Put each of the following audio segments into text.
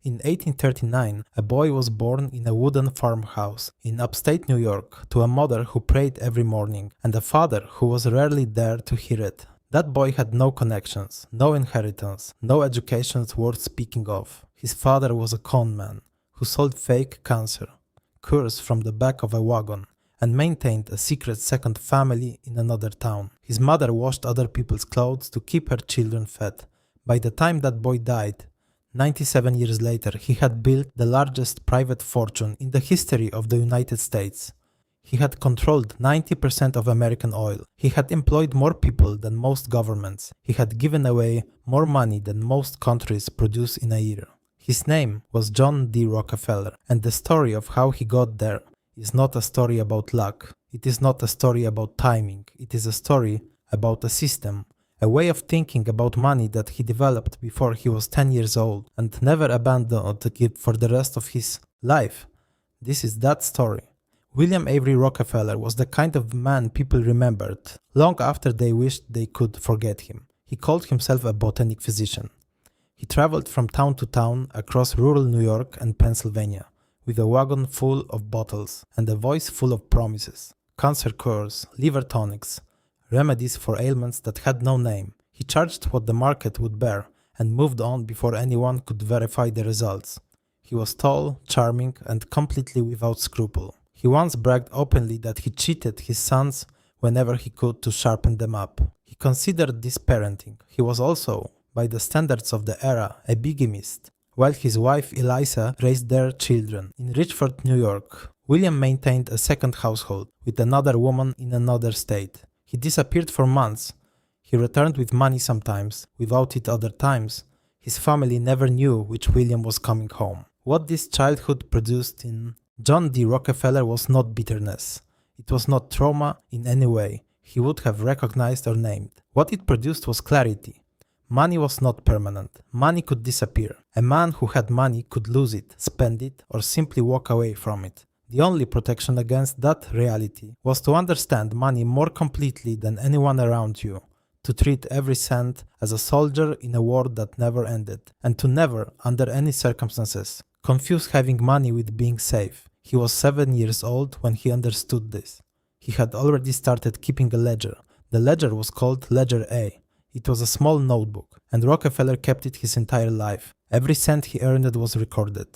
In 1839, a boy was born in a wooden farmhouse in upstate New York to a mother who prayed every morning and a father who was rarely there to hear it. That boy had no connections, no inheritance, no education worth speaking of. His father was a con man who sold fake cancer cures from the back of a wagon and maintained a secret second family in another town. His mother washed other people's clothes to keep her children fed. By the time that boy died, 97 years later, he had built the largest private fortune in the history of the United States. He had controlled 90% of American oil. He had employed more people than most governments. He had given away more money than most countries produce in a year. His name was John D. Rockefeller, and the story of how he got there is not a story about luck. It is not a story about timing. It is a story about a system, a way of thinking about money that he developed before he was 10 years old and never abandoned it for the rest of his life. This is that story. William Avery Rockefeller was the kind of man people remembered long after they wished they could forget him. He called himself a botanic physician. He traveled from town to town across rural New York and Pennsylvania with a wagon full of bottles and a voice full of promises, cancer cures, liver tonics, remedies for ailments that had no name. He charged what the market would bear and moved on before anyone could verify the results. He was tall, charming, and completely without scruple. He once bragged openly that he cheated his sons whenever he could to sharpen them up. He considered this parenting. He was also, by the standards of the era, a bigamist, while his wife Eliza raised their children. In Richford, New York, William maintained a second household with another woman in another state. He disappeared for months. He returned with money sometimes, without it other times. His family never knew which William was coming home. What this childhood produced in John D. Rockefeller was not bitterness. It was not trauma in any way he would have recognized or named. What it produced was clarity. Money was not permanent. Money could disappear. A man who had money could lose it, spend it, or simply walk away from it. The only protection against that reality was to understand money more completely than anyone around you, to treat every cent as a soldier in a war that never ended, and to never, under any circumstances, confuse having money with being safe. He was 7 years old when he understood this. He had already started keeping a ledger. The ledger was called Ledger A. It was a small notebook, and Rockefeller kept it his entire life. Every cent he earned was recorded.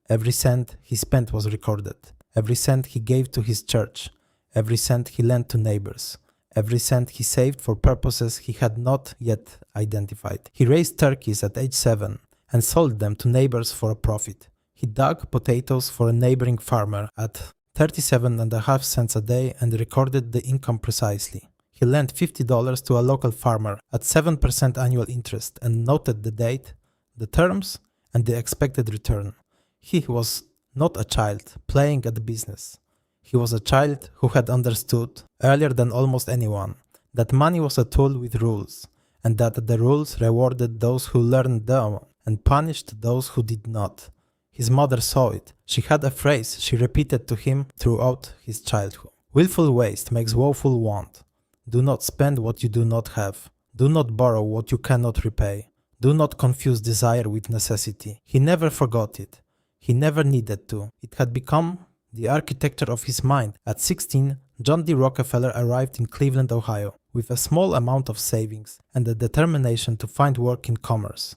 Every cent he spent was recorded. Every cent he gave to his church. Every cent he lent to neighbors. Every cent he saved for purposes he had not yet identified. He raised turkeys at age 7 and sold them to neighbors for a profit. He dug potatoes for a neighboring farmer at 37.5 cents a day and recorded the income precisely. He lent $50 to a local farmer at 7% annual interest and noted the date, the terms, and the expected return. He was not a child playing at business. He was a child who had understood, earlier than almost anyone, that money was a tool with rules, and that the rules rewarded those who learned them and punished those who did not. His mother saw it. She had a phrase she repeated to him throughout his childhood. Willful waste makes woeful want. Do not spend what you do not have. Do not borrow what you cannot repay. Do not confuse desire with necessity. He never forgot it. He never needed to. It had become the architecture of his mind. At 16, John D. Rockefeller arrived in Cleveland, Ohio, with a small amount of savings and the determination to find work in commerce.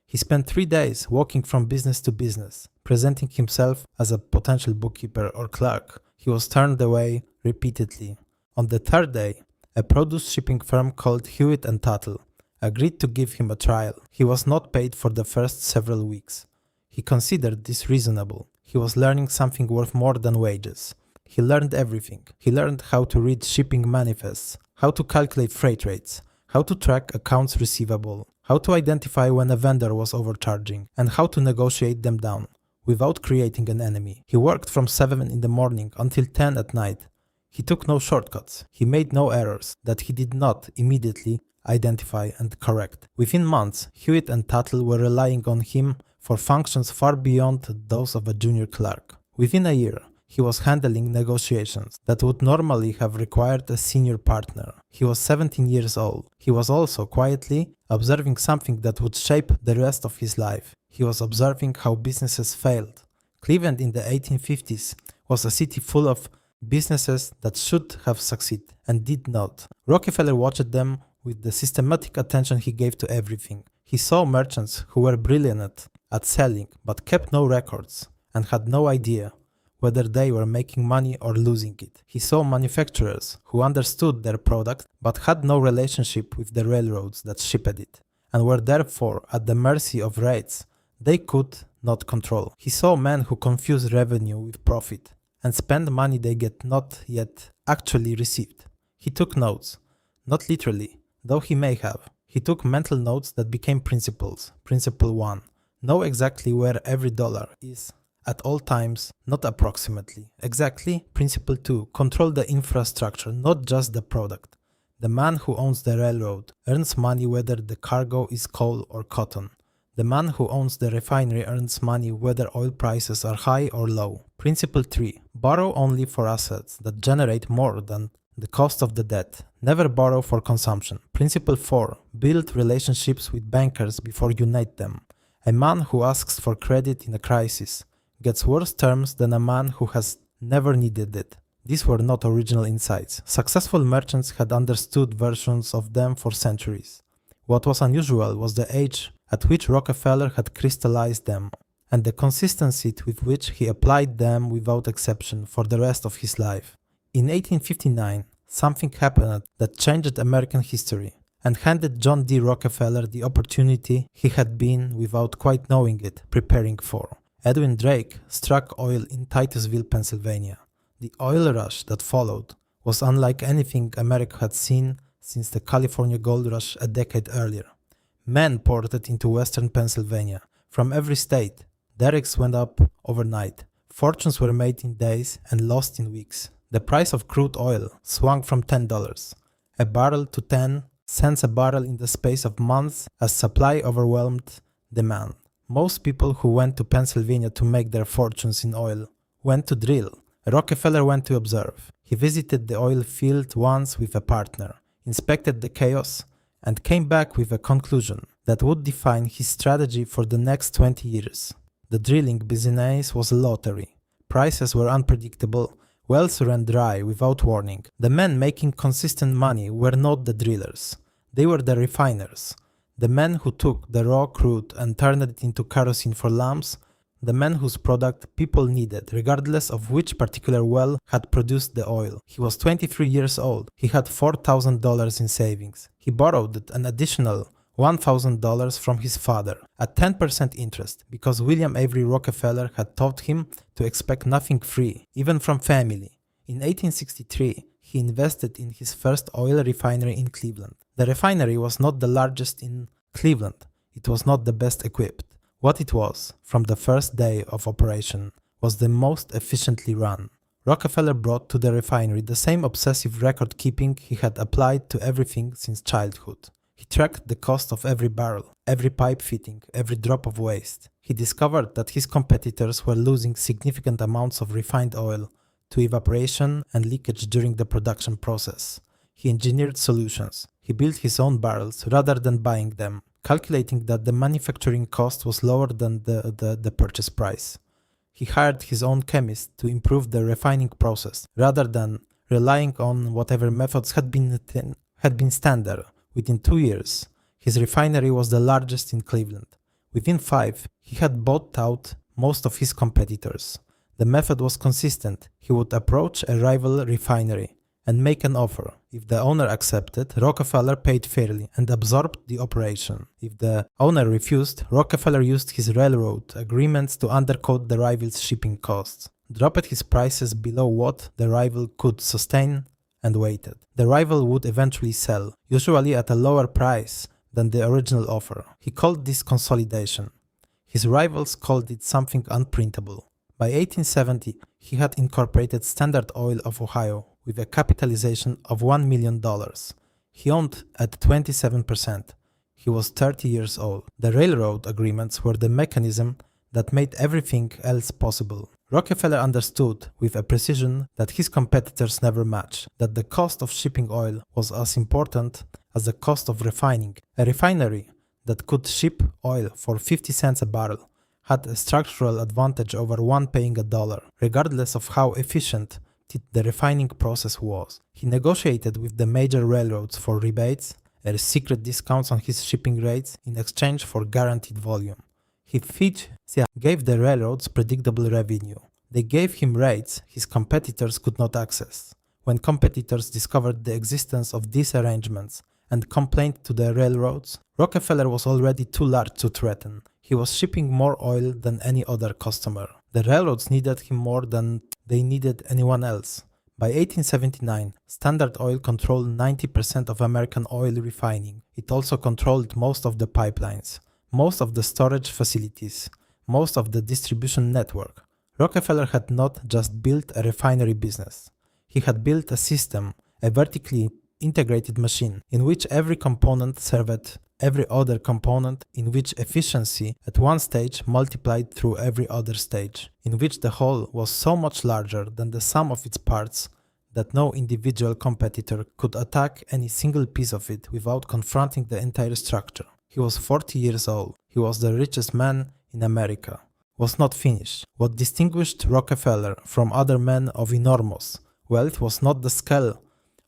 He spent 3 days walking from business to business, presenting himself as a potential bookkeeper or clerk. He was turned away repeatedly. On the third day, a produce shipping firm called Hewitt & Tuttle agreed to give him a trial. He was not paid for the first several weeks. He considered this reasonable. He was learning something worth more than wages. He learned everything. He learned how to read shipping manifests, how to calculate freight rates, how to track accounts receivable, how to identify when a vendor was overcharging, and how to negotiate them down without creating an enemy. He worked from 7 in the morning until 10 at night. He took no shortcuts. He made no errors that he did not immediately identify and correct. Within months, Hewitt and Tuttle were relying on him for functions far beyond those of a junior clerk. Within a year, He was handling negotiations that would normally have required a senior partner. He was 17 years old. He was also quietly observing something that would shape the rest of his life. He was observing how businesses failed. Cleveland in the 1850s was a city full of businesses that should have succeeded and did not. Rockefeller watched them with the systematic attention he gave to everything. He saw merchants who were brilliant at selling but kept no records and had no idea whether they were making money or losing it. He saw manufacturers who understood their product but had no relationship with the railroads that shipped it and were therefore at the mercy of rates they could not control. He saw men who confuse revenue with profit and spend money they get not yet actually received. He took notes, not literally, though he may have. He took mental notes that became principles. Principle 1. Know exactly where every dollar is at all times, not approximately. Exactly. Principle 2. Control the infrastructure, not just the product. The man who owns the railroad earns money whether the cargo is coal or cotton. The man who owns the refinery earns money whether oil prices are high or low. Principle 3. Borrow only for assets that generate more than the cost of the debt. Never borrow for consumption. Principle 4. Build relationships with bankers before you need them. A man who asks for credit in a crisis gets worse terms than a man who has never needed it. These were not original insights. Successful merchants had understood versions of them for centuries. What was unusual was the age at which Rockefeller had crystallized them, and the consistency with which he applied them without exception for the rest of his life. In 1859, something happened that changed American history and handed John D. Rockefeller the opportunity he had been, without quite knowing it, preparing for. Edwin Drake struck oil in Titusville, Pennsylvania. The oil rush that followed was unlike anything America had seen since the California gold rush a decade earlier. Men poured into western Pennsylvania from every state. Derricks went up overnight. Fortunes were made in days and lost in weeks. The price of crude oil swung from $10 a barrel to 10 cents a barrel in the space of months as supply overwhelmed demand. Most people who went to Pennsylvania to make their fortunes in oil went to drill. Rockefeller went to observe. He visited the oil field once with a partner, inspected the chaos, and came back with a conclusion that would define his strategy for the next 20 years. The drilling business was a lottery. Prices were unpredictable. Wells ran dry without warning. The men making consistent money were not the drillers. They were the refiners. The men who took the raw crude and turned it into kerosene for lamps, the men whose product people needed, regardless of which particular well had produced the oil. He was 23 years old. He had $4,000 in savings. He borrowed an additional $1,000 from his father at 10% interest because William Avery Rockefeller had taught him to expect nothing free, even from family. In 1863, he invested in his first oil refinery in Cleveland. The refinery was not the largest in Cleveland. It was not the best equipped. What it was, from the first day of operation, was the most efficiently run. Rockefeller brought to the refinery the same obsessive record-keeping he had applied to everything since childhood. He tracked the cost of every barrel, every pipe fitting, every drop of waste. He discovered that his competitors were losing significant amounts of refined oil to evaporation and leakage during the production process. He engineered solutions. He built his own barrels rather than buying them, calculating that the manufacturing cost was lower than the purchase price. He hired his own chemist to improve the refining process rather than relying on whatever methods had been standard. Within 2 years, his refinery was the largest in Cleveland. Within 5, he had bought out most of his competitors. The method was consistent. He would approach a rival refinery and make an offer. If the owner accepted, Rockefeller paid fairly and absorbed the operation. If the owner refused, Rockefeller used his railroad agreements to undercut the rival's shipping costs, dropped his prices below what the rival could sustain, and waited. The rival would eventually sell, usually at a lower price than the original offer. He called this consolidation. His rivals called it something unprintable. By 1870, he had incorporated Standard Oil of Ohio with a capitalization of $1 million. He owned at 27%. He was 30 years old. The railroad agreements were the mechanism that made everything else possible. Rockefeller understood with a precision that his competitors never matched, that the cost of shipping oil was as important as the cost of refining. A refinery that could ship oil for 50 cents a barrel had a structural advantage over one paying $1, regardless of how efficient the refining process was. He negotiated with the major railroads for rebates and secret discounts on his shipping rates in exchange for guaranteed volume. He gave the railroads predictable revenue. They gave him rates his competitors could not access. When competitors discovered the existence of these arrangements and complained to the railroads, Rockefeller was already too large to threaten. He was shipping more oil than any other customer. The railroads needed him more than they needed anyone else. By 1879, Standard Oil controlled 90% of American oil refining. It also controlled most of the pipelines, most of the storage facilities, most of the distribution network. Rockefeller had not just built a refinery business. He had built a system, a vertically integrated machine, in which every component served every other component, in which efficiency at one stage multiplied through every other stage, in which the whole was so much larger than the sum of its parts that no individual competitor could attack any single piece of it without confronting the entire structure. He was 40 years old. He was the richest man in America. Was not finished. What distinguished Rockefeller from other men of enormous wealth was not the scale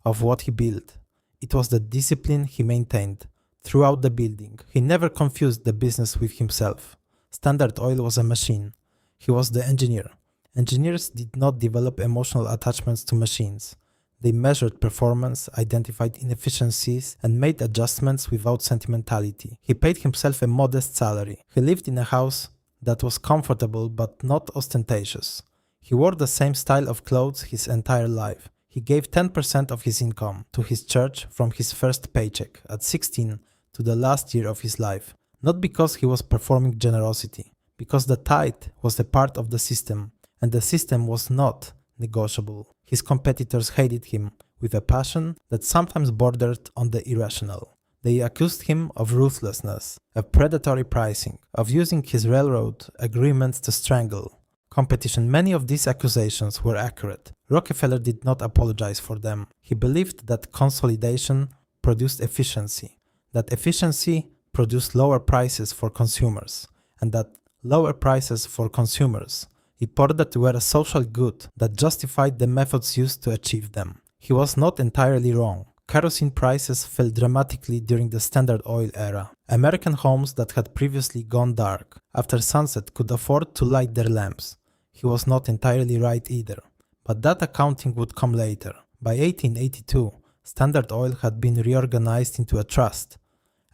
of what he built. It was the discipline he maintained throughout the building. He never confused the business with himself. Standard Oil was a machine. He was the engineer. Engineers did not develop emotional attachments to machines. They measured performance, identified inefficiencies, and made adjustments without sentimentality. He paid himself a modest salary. He lived in a house that was comfortable but not ostentatious. He wore the same style of clothes his entire life. He gave 10% of his income to his church from his first paycheck at 16 to the last year of his life, not because he was performing generosity, because the tithe was a part of the system, and the system was not negotiable. His competitors hated him with a passion that sometimes bordered on the irrational. They accused him of ruthlessness, of predatory pricing, of using his railroad agreements to strangle competition. Many of these accusations were accurate. Rockefeller did not apologize for them. He believed that consolidation produced efficiency, that efficiency produced lower prices for consumers, and that lower prices for consumers reported were a social good that justified the methods used to achieve them. He was not entirely wrong. Kerosene prices fell dramatically during the Standard Oil era. American homes that had previously gone dark after sunset could afford to light their lamps. He was not entirely right either, but that accounting would come later. By 1882, Standard Oil had been reorganized into a trust,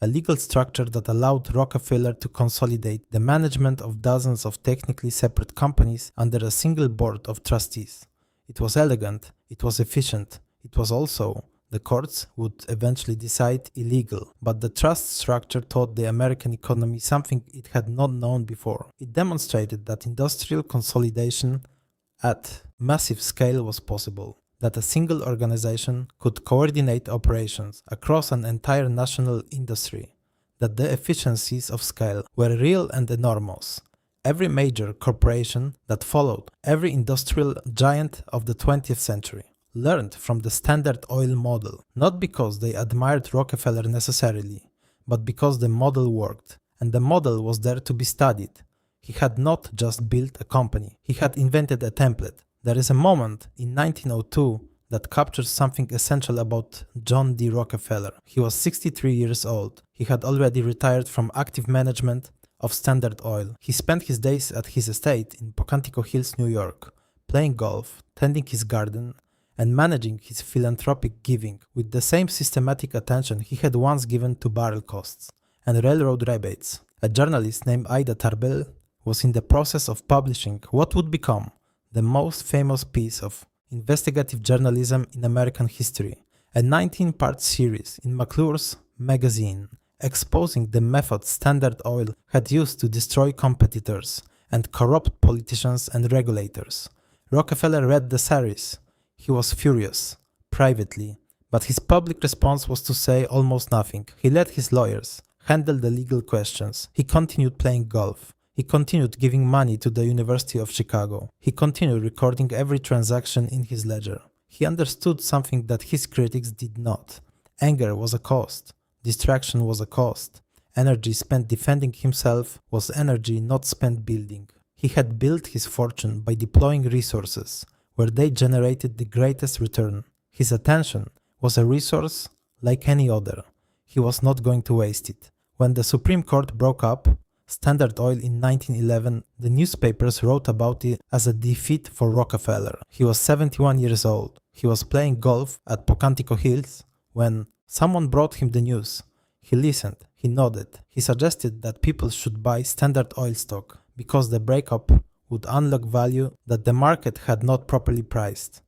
a legal structure that allowed Rockefeller to consolidate the management of dozens of technically separate companies under a single board of trustees. It was elegant, it was efficient, it was also, the courts would eventually decide, illegal, but the trust structure taught the American economy something it had not known before. It demonstrated that industrial consolidation at massive scale was possible, that a single organization could coordinate operations across an entire national industry, that the efficiencies of scale were real and enormous. Every major corporation that followed, every industrial giant of the 20th century, learned from the Standard Oil model, not because they admired Rockefeller necessarily, but because the model worked, and the model was there to be studied. He had not just built a company, he had invented a template. There is a moment in 1902 that captures something essential about John D. Rockefeller. He was 63 years old. He had already retired from active management of Standard Oil. He spent his days at his estate in Pocantico Hills, New York, playing golf, tending his garden, and managing his philanthropic giving with the same systematic attention he had once given to barrel costs and railroad rebates. A journalist named Ida Tarbell was in the process of publishing what would become the most famous piece of investigative journalism in American history, a 19-part series in McClure's magazine, exposing the methods Standard Oil had used to destroy competitors and corrupt politicians and regulators. Rockefeller read the series. He was furious, privately, but his public response was to say almost nothing. He let his lawyers handle the legal questions. He continued playing golf. He continued giving money to the University of Chicago. He continued recording every transaction in his ledger. He understood something that his critics did not. Anger was a cost. Distraction was a cost. Energy spent defending himself was energy not spent building. He had built his fortune by deploying resources where they generated the greatest return. His attention was a resource like any other. He was not going to waste it. When the Supreme Court broke up Standard Oil in 1911, the newspapers wrote about it as a defeat for Rockefeller. He was 71 years old. He was playing golf at Pocantico Hills when someone brought him the news. He listened, he nodded. He suggested that people should buy Standard Oil stock because the breakup would unlock value that the market had not properly priced.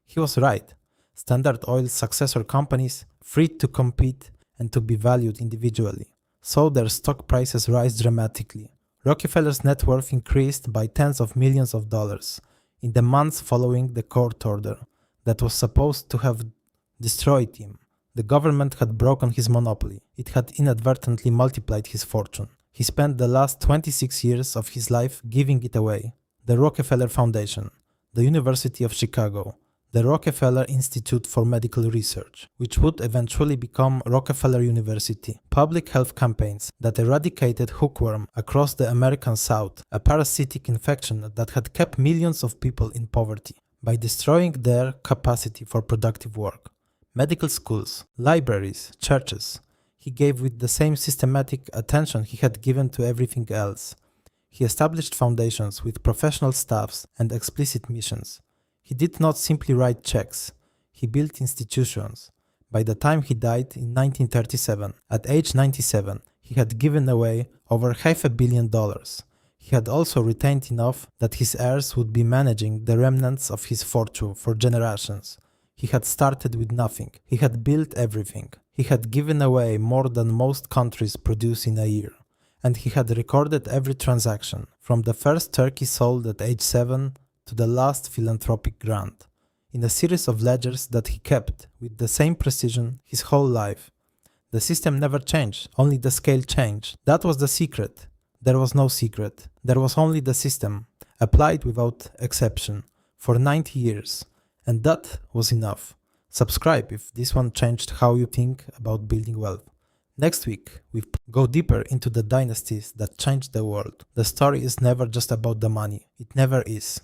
He was right. Standard Oil's successor companies freed to compete and to be valued individually. So their stock prices rise dramatically. Rockefeller's net worth increased by tens of millions of dollars in the months following the court order that was supposed to have destroyed him. The government had broken his monopoly. It had inadvertently multiplied his fortune. He spent the last 26 years of his life giving it away. The Rockefeller Foundation, the University of Chicago, the Rockefeller Institute for Medical Research, which would eventually become Rockefeller University, public health campaigns that eradicated hookworm across the American South, a parasitic infection that had kept millions of people in poverty by destroying their capacity for productive work. Medical schools, libraries, churches. He gave with the same systematic attention he had given to everything else. He established foundations with professional staffs and explicit missions. He did not simply write checks. He built institutions. By the time he died in 1937, at age 97, he had given away over $500 million. He had also retained enough that his heirs would be managing the remnants of his fortune for generations. He had started with nothing. He had built everything. He had given away more than most countries produce in a year. And he had recorded every transaction, from the first turkey sold at age 7 to the last philanthropic grant, in a series of ledgers that he kept with the same precision his whole life. The system never changed, only the scale changed. That was the secret. There was no secret. There was only the system, applied without exception, for 90 years. And that was enough. Subscribe if this one changed how you think about building wealth. Next week, we go deeper into the dynasties that changed the world. The story is never just about the money. It never is.